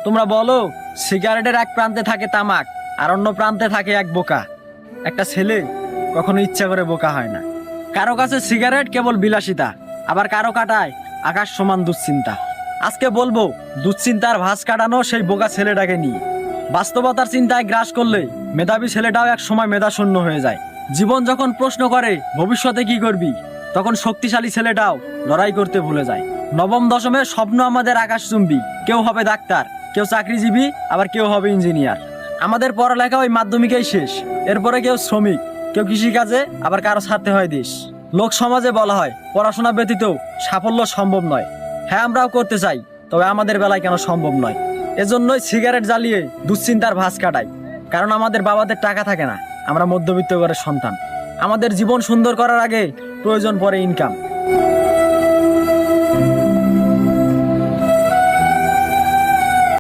তোমরা বলো, সিগারেটের এক প্রান্তে থাকে তামাক আর অন্য প্রান্তে থাকে এক বোকা। একটা ছেলে কখনো ইচ্ছা করে বোকা হয় না। কারো কাছে সিগারেট কেবল বিলাসিতা, আবার কারো কাটায় আকাশ সমান দুশ্চিন্তা। আজকে বলবো দুশ্চিন্তার ভাঁজ কাটানো সেই বোকা ছেলেটাকে নিয়ে। বাস্তবতার চিন্তায় গ্রাস করলে মেধাবী ছেলেটাও এক সময় মেধাশূন্য হয়ে যায়। জীবন যখন প্রশ্ন করে ভবিষ্যতে কি করবি, তখন শক্তিশালী ছেলেটাও লড়াই করতে ভুলে যায়। নবম দশমের স্বপ্ন আমাদের আকাশচুম্বী। কেউ হবে ডাক্তার, কেউ চাকরিজীবী, আবার কেউ হবে ইঞ্জিনিয়ার। আমাদের পড়ালেখা ওই মাধ্যমিকেই শেষ। এরপরে কেউ শ্রমিক, কেউ কৃষিকাজে, আবার কারো ছাড়তে হয় দেশ। লোক সমাজে বলা হয় পড়াশোনা ব্যতীত সাফল্য সম্ভব নয়। হ্যাঁ, আমরাও করতে চাই, তবে আমাদের বেলায় কেন সম্ভব নয়। এজন্যই সিগারেট জ্বালিয়ে দুশ্চিন্তার ভাঁজ কাটাই। কারণ আমাদের বাবাদের টাকা থাকে না, আমরা মধ্যবিত্ত ঘরের সন্তান। আমাদের জীবন সুন্দর করার আগে প্রয়োজন পড়ে ইনকাম।